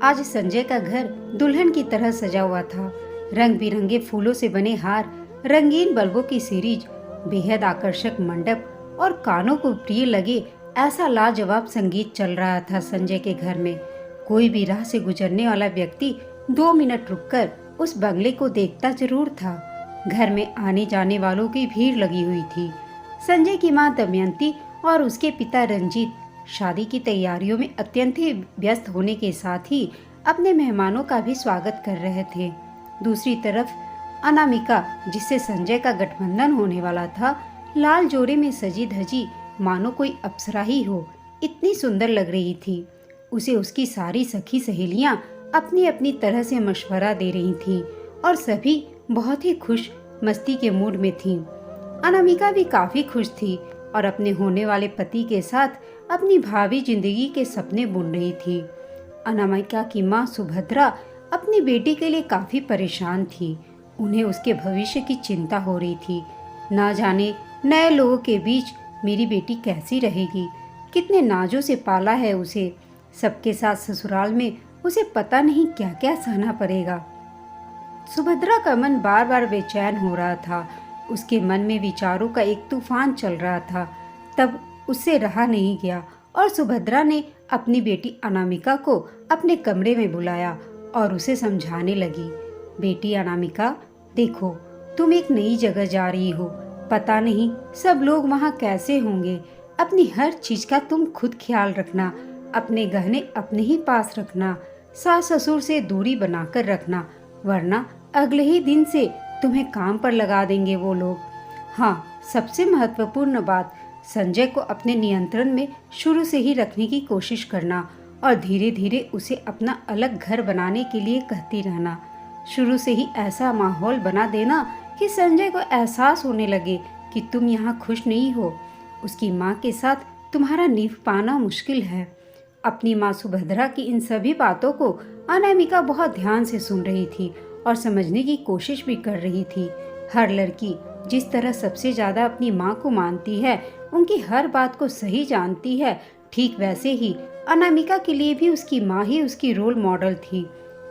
आज संजय का घर दुल्हन की तरह सजा हुआ था। रंग बिरंगे फूलों से बने हार, रंगीन बल्बों की सीरीज, बेहद आकर्षक मंडप और कानों को प्रिय लगे ऐसा लाजवाब संगीत चल रहा था संजय के घर में। कोई भी राह से गुजरने वाला व्यक्ति 2 मिनट रुककर उस बंगले को देखता जरूर था। घर में आने जाने वालों की भीड़ लगी हुई थी। संजय की मां दमयंती और उसके पिता रंजीत शादी की तैयारियों में अत्यंत ही व्यस्त होने के साथ ही अपने मेहमानों का भी स्वागत कर रहे थे। दूसरी तरफ अनामिका, जिससे संजय का गठबंधन होने वाला था, लाल जोड़े में सजी धजी मानो कोई अप्सरा ही हो, इतनी सुंदर लग रही थी। उसे उसकी सारी सखी सहेलियां अपनी अपनी तरह से मशवरा दे रही थीं और सभी बहुत ही खुश मस्ती के मूड में थीं। अनामिका भी काफी खुश थी और अपने होने वाले पति के साथ अपनी भावी जिंदगी के सपने बुन रही थी। अनामिका की मां सुभद्रा अपनी बेटी के लिए काफी परेशान थी। उन्हें उसके भविष्य की चिंता हो रही थी। ना जाने नए लोगों के बीच मेरी बेटी कैसी रहेगी, कितने नाजों से पाला है उसे, सबके साथ ससुराल में उसे पता नहीं क्या क्या सहना पड़ेगा। सुभद्रा का मन बार बार बेचैन हो रहा था। उसके मन में विचारों का एक तूफान चल रहा था। तब उससे रहा नहीं गया और सुभद्रा ने अपनी बेटी अनामिका को अपने कमरे में बुलाया और उसे समझाने लगी। बेटी अनामिका, देखो, तुम एक नई जगह जा रही हो। पता नहीं सब लोग वहाँ कैसे होंगे। अपनी हर चीज का तुम खुद ख्याल रखना। अपने गहने अपने ही पास रखना। सास ससुर से दूरी बनाकर रखना, वरना अगले ही दिन से तुम्हें काम पर लगा देंगे वो लोग। हाँ, सबसे महत्वपूर्ण बात, संजय को अपने नियंत्रण में शुरू से ही रखने की कोशिश करना और धीरे धीरे उसे अपना अलग घर बनाने के लिए कहती रहना। शुरू से ही ऐसा माहौल बना देना कि संजय को एहसास होने लगे कि तुम यहाँ खुश नहीं हो। उसकी माँ के साथ तुम्हारा नींव पाना मुश्किल है। अपनी माँ सुभद्रा की इन सभी बातों को अनामिका बहुत ध्यान से सुन रही थी और समझने की कोशिश भी कर रही थी। हर लड़की जिस तरह सबसे ज्यादा अपनी माँ को मानती है, उनकी हर बात को सही जानती है, ठीक वैसे ही अनामिका के लिए भी उसकी माँ ही उसकी रोल मॉडल थी।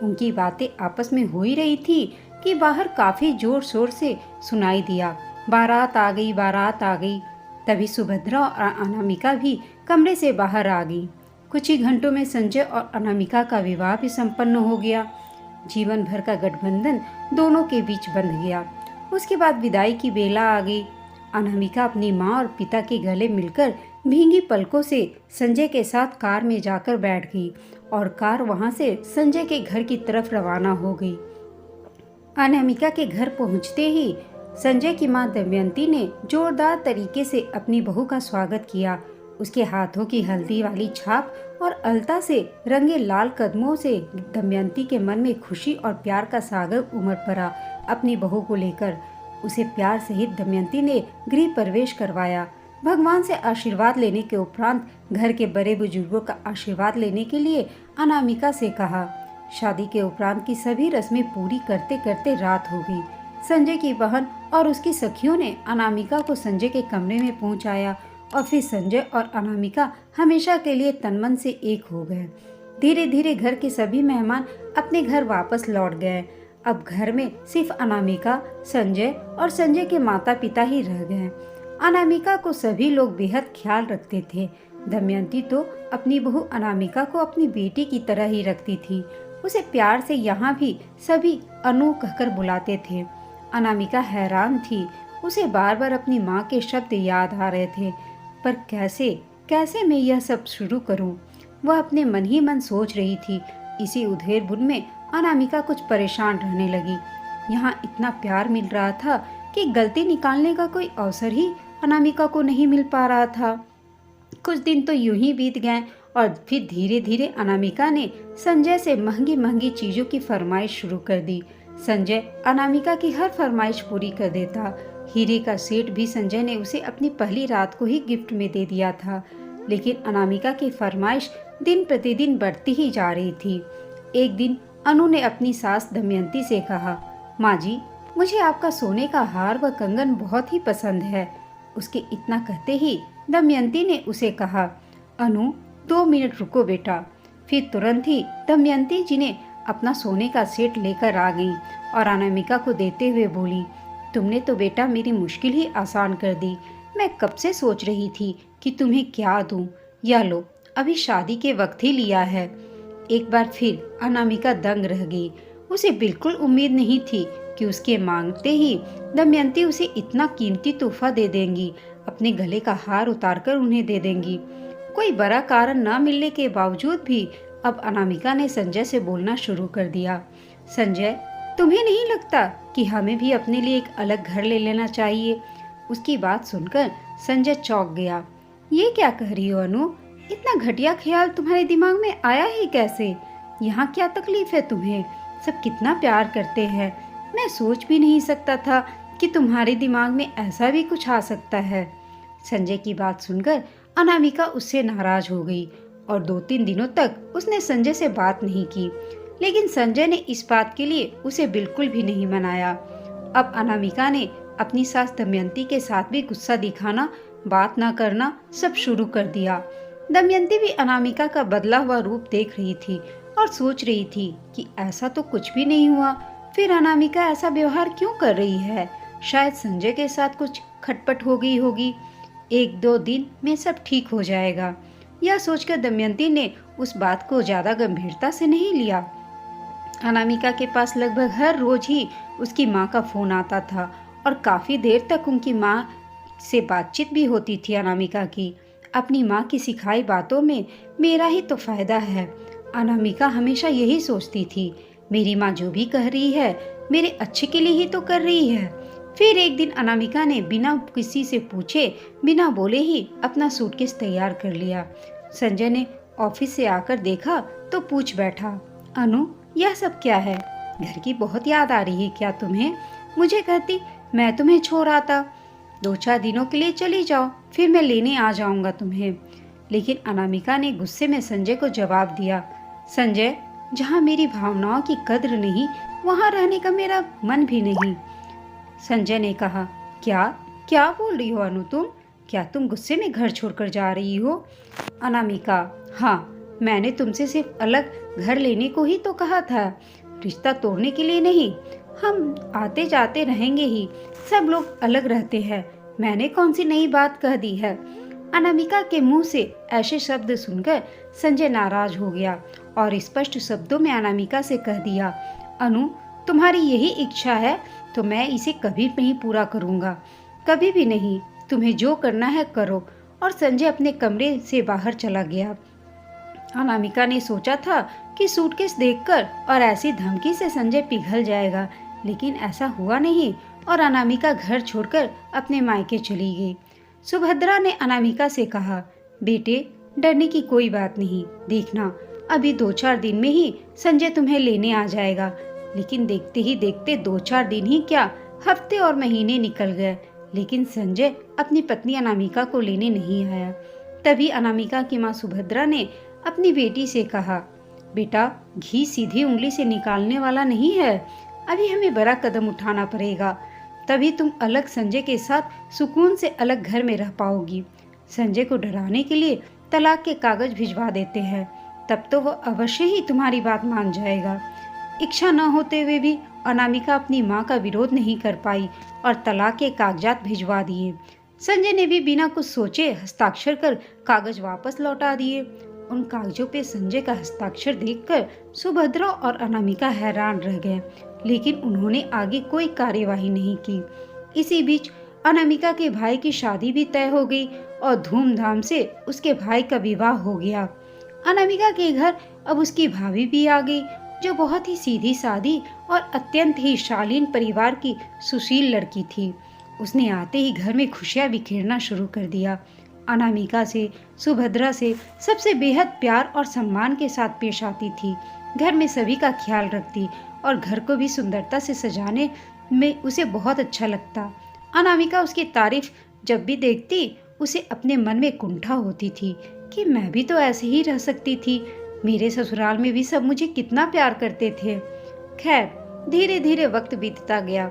उनकी बातें आपस में हो ही रही थी कि बाहर काफी जोर शोर से सुनाई दिया, बारात आ गई, बारात आ गई। तभी सुभद्रा और अनामिका भी कमरे से बाहर आ गई। कुछ ही घंटों में संजय और अनामिका का विवाह भी संपन्न हो गया। जीवन भर का गठबंधन दोनों के बीच बंध गया। उसके बाद विदाई की बेला आ गई। अनामिका अपनी माँ और पिता के गले मिलकर भींगी पलकों से संजय के साथ कार में जाकर बैठ गई और कार वहां से संजय के घर की तरफ रवाना हो गई। अनामिका के घर पहुंचते ही संजय की माँ दमयंती ने जोरदार तरीके से अपनी बहू का स्वागत किया। उसके हाथों की हल्दी वाली छाप और अलता से रंगे लाल कदमों से दमयंती के मन में खुशी और प्यार का सागर उमड़ पड़ा। अपनी बहू को लेकर उसे प्यार सहित दमयंती ने गृह प्रवेश करवाया। भगवान से आशीर्वाद लेने के उपरांत घर के बड़े बुजुर्गों का आशीर्वाद लेने के लिए अनामिका से कहा। शादी के उपरांत की सभी रस्में पूरी करते करते रात हो गई। संजय की बहन और उसकी सखियों ने अनामिका को संजय के कमरे में पहुंचाया और फिर संजय और अनामिका हमेशा के लिए तनमन से एक हो गए। धीरे धीरे घर के सभी मेहमान अपने घर वापस लौट गए। अब घर में सिर्फ अनामिका, संजय और संजय के माता पिता ही रह गए। अनामिका को सभी लोग बेहद ख्याल रखते थे। दमयंती तो अपनी बहू अनामिका को अपनी बेटी की तरह ही रखती थी। उसे प्यार से यहाँ भी सभी अनु कहकर बुलाते थे। अनामिका हैरान थी। उसे बार बार अपनी माँ के शब्द याद आ रहे थे, पर कैसे कैसे मैं यह सब शुरू करूं? वह अपने मन ही मन सोच रही थी। इसी उधेड़ बुन में अनामिका कुछ परेशान रहने लगी। यहाँ इतना प्यार मिल रहा था कि गलती निकालने का कोई अवसर ही अनामिका को नहीं मिल पा रहा था। कुछ दिन तो यूं ही बीत गए और फिर धीरे धीरे अनामिका ने संजय से महंगी महंगी चीजों की फरमाइश शुरू कर दी। संजय अनामिका की हर फरमाइश पूरी कर देता। हीरे का सेट भी संजय ने उसे अपनी पहली रात को ही गिफ्ट में दे दिया था। लेकिन अनामिका की फरमाइश दिन प्रतिदिन बढ़ती ही जा रही थी। एक दिन अनु ने अपनी सास दमयंती से कहा, माँ जी, मुझे आपका सोने का हार व कंगन बहुत ही पसंद है। उसके इतना कहते ही दमयंती ने उसे कहा, अनु, 2 मिनट रुको बेटा। फिर तुरंत ही दमयंती जी ने अपना सोने का सेट लेकर आ गई और अनामिका को देते हुए बोली, तुमने तो बेटा मेरी मुश्किल ही आसान कर दी। मैं कब से सोच रही थी कि तुम्हें क्या दूं। या लो, अभी शादी के वक्त ही लिया है। एक बार फिर अनामिका दंग रह गई। उसे बिल्कुल उम्मीद नहीं थी कि उसके मांगते ही दमयंती उसे इतना कीमती तोहफा दे देंगी, अपने गले का हार उतारकर उन्हें दे देंगी। कोई बड़ा कारण न मिलने के बावजूद भी अब अनामिका ने संजय से बोलना शुरू कर दिया। संजय, तुम्हें नहीं लगता कि हमें भी अपने लिए एक अलग घर ले लेना चाहिए? उसकी बात सुनकर संजय चौंक गया। ये क्या कह रही हो अनु? इतना घटिया ख्याल तुम्हारे दिमाग में आया ही कैसे? यहाँ क्या तकलीफ है तुम्हें? सब कितना प्यार करते हैं। मैं सोच भी नहीं सकता था कि तुम्हारे दिमाग में ऐसा भी कुछ आ सकता है। संजय की बात सुनकर अनामिका उससे नाराज हो गई और 2-3 दिनों तक उसने संजय से बात नहीं की। लेकिन संजय ने इस बात के लिए उसे बिल्कुल भी नहीं मनाया। अब अनामिका ने अपनी सास दमयंती के साथ भी गुस्सा दिखाना, बात ना करना सब शुरू कर दिया। दमयंती भी अनामिका का बदला हुआ रूप देख रही थी और सोच रही थी कि ऐसा तो कुछ भी नहीं हुआ, फिर अनामिका ऐसा व्यवहार क्यों कर रही है? शायद संजय के साथ कुछ खटपट हो गई होगी। 1-2 दिन में सब ठीक हो जाएगा। यह सोचकर दमयंती ने उस बात को ज्यादा गंभीरता से नहीं लिया। अनामिका के पास लगभग हर रोज ही उसकी माँ का फोन आता था और काफी देर तक उनकी माँ से बातचीत भी होती थी अनामिका की। अपनी माँ की सिखाई बातों में मेरा ही तो फायदा है, अनामिका हमेशा यही सोचती थी। मेरी माँ जो भी कह रही है मेरे अच्छे के लिए ही तो कर रही है। फिर एक दिन अनामिका ने बिना किसी से पूछे, बिना बोले ही अपना सूटकेस तैयार कर लिया। संजय ने ऑफिस से आकर देखा तो पूछ बैठा, अनु यह सब क्या है? घर की बहुत याद आ रही है क्या तुम्हें? मुझे कहती, मैं तुम्हें छोड़ आता। 2-4 दिनों के लिए चली जाओ, फिर मैं लेने आ जाऊंगा तुम्हें। लेकिन अनामिका ने गुस्से में संजय को जवाब दिया, संजय, जहाँ मेरी भावनाओं की कद्र नहीं, वहाँ रहने का मेरा मन भी नहीं। संजय ने कहा, क्या क्या बोल रही हो अनु तुम? क्या तुम गुस्से में घर छोड़कर जा रही हो? अनामिका, हाँ, मैंने तुमसे सिर्फ अलग घर लेने को ही तो कहा था, रिश्ता तोड़ने के लिए नहीं। हम आते जाते रहेंगे ही, सब लोग अलग रहते हैं। मैंने कौन सी नई बात कह दी है? अनामिका के मुंह से ऐसे शब्द सुनकर संजय नाराज हो गया और स्पष्ट शब्दों में अनामिका से कह दिया, अनु, तुम्हारी यही इच्छा है तो मैं इसे कभी नहीं पूरा करूंगा, कभी भी नहीं। तुम्हें जो करना है करो। और संजय अपने कमरे से बाहर चला गया। अनामिका ने सोचा था कि सूटकेस देखकर और ऐसी धमकी से संजय पिघल जाएगा, लेकिन ऐसा हुआ नहीं और अनामिका घर छोड़कर अपने मायके चली गई। सुभद्रा ने अनामिका से कहा, बेटे, डरने की कोई बात नहीं, देखना अभी 2-4 दिन में ही संजय तुम्हें लेने आ जाएगा। लेकिन देखते ही देखते 2-4 दिन ही क्या, हफ्ते और महीने निकल गए, लेकिन संजय अपनी पत्नी अनामिका को लेने नहीं आया। तभी अनामिका की माँ सुभद्रा ने अपनी बेटी से कहा, बेटा, घी सीधी उंगली से निकालने वाला नहीं है, अभी हमें बड़ा कदम उठाना पड़ेगा, तभी तुम अलग संजय के साथ सुकून से अलग घर में रह पाओगी। संजय को डराने के लिए तलाक के कागज भिजवा देते हैं, तब तो वो अवश्य ही तुम्हारी बात मान जाएगा। इच्छा न होते हुए भी अनामिका अपनी माँ का विरोध नहीं कर पाई और तलाक के कागजात भिजवा दिए। संजय ने भी बिना कुछ सोचे हस्ताक्षर कर कागज वापस लौटा दिए। उन कागजों पे संजय का हस्ताक्षर देखकर सुभद्रा और अनामिका हैरान रह गए, लेकिन उन्होंने आगे कोई कार्यवाही नहीं की। इसी बीच अनामिका के भाई की शादी भी तय हो गई और धूमधाम से उसके भाई का विवाह हो गया। अनामिका के घर अब उसकी भाभी भी आ गई, जो बहुत ही सीधी सादी और अत्यंत ही शालीन परिवार की सुशील लड़की थी। उसने आते ही घर में खुशियां बिखेरना शुरू कर दिया। अनामिका से, सुभद्रा से सबसे बेहद प्यार और सम्मान के साथ पेश आती थी। घर में सभी का ख्याल रखती और घर को भी सुंदरता से सजाने में उसे बहुत अच्छा लगता। अनामिका उसकी तारीफ जब भी देखती, उसे अपने मन में कुंठा होती थी कि मैं भी तो ऐसे ही रह सकती थी, मेरे ससुराल में भी सब मुझे कितना प्यार करते थे। खैर, धीरे धीरे वक्त बीतता गया।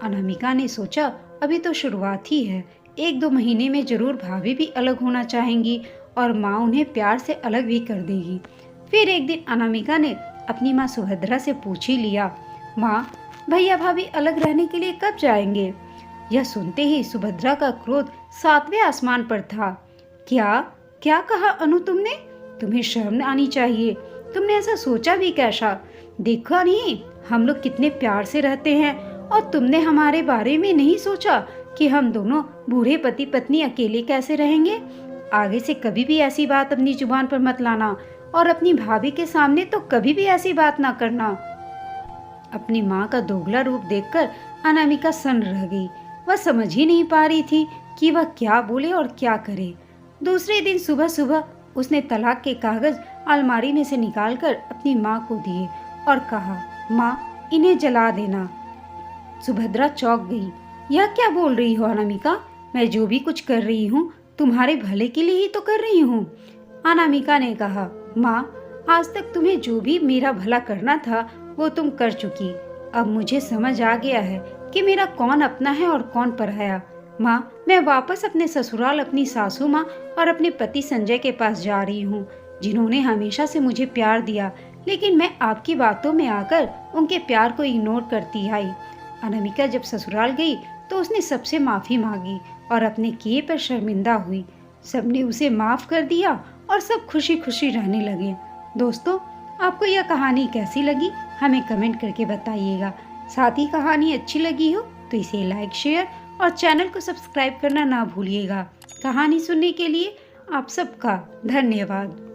अनामिका ने सोचा, अभी तो शुरुआत ही है, 1-2 महीने में जरूर भाभी भी अलग होना चाहेंगी और माँ उन्हें प्यार से अलग भी कर देगी। फिर एक दिन अनामिका ने अपनी माँ सुभद्रा से पूछ ही लिया, माँ, भैया भाभी अलग रहने के लिए कब जाएंगे? यह सुनते ही सुभद्रा का क्रोध 7वें आसमान पर था। क्या क्या कहा अनु तुमने? तुम्हें शर्म आनी चाहिए। तुमने ऐसा सोचा भी कैसा? देखा नहीं हम लोग कितने प्यार से रहते हैं, और तुमने हमारे बारे में नहीं सोचा कि हम दोनों बूढ़े पति पत्नी अकेले कैसे रहेंगे? आगे से कभी भी ऐसी बात अपनी जुबान पर मत लाना, और अपनी भाभी के सामने तो कभी भी ऐसी बात ना करना। अपनी माँ का दोगला रूप देखकर अनामिका सन्न रह गई। वह समझ ही नहीं पा रही थी कि वह क्या बोले और क्या करे। दूसरे दिन सुबह सुबह उसने तलाक के कागज अलमारी में से निकालकर अपनी माँ को दिए और कहा, माँ, इन्हें जला देना। सुभद्रा चौंक गई। यह क्या बोल रही हो अनामिका? मैं जो भी कुछ कर रही हूँ तुम्हारे भले के लिए ही तो कर रही हूँ। अनामिका ने कहा, माँ, आज तक तुम्हें जो भी मेरा भला करना था वो तुम कर चुकी। अब मुझे समझ आ गया है कि मेरा कौन अपना है और कौन पराया। माँ, मैं वापस अपने ससुराल अपनी सासू माँ और अपने पति संजय के पास जा रही हूँ, जिन्होंने हमेशा से मुझे प्यार दिया, लेकिन मैं आपकी बातों में आकर उनके प्यार को इग्नोर करती आई। अनामिका जब ससुराल गई तो उसने सबसे माफ़ी मांगी और अपने किए पर शर्मिंदा हुई। सबने उसे माफ़ कर दिया और सब खुशी खुशी रहने लगे। दोस्तों, आपको यह कहानी कैसी लगी हमें कमेंट करके बताइएगा। साथ ही कहानी अच्छी लगी हो तो इसे लाइक, शेयर और चैनल को सब्सक्राइब करना ना भूलिएगा। कहानी सुनने के लिए आप सबका धन्यवाद।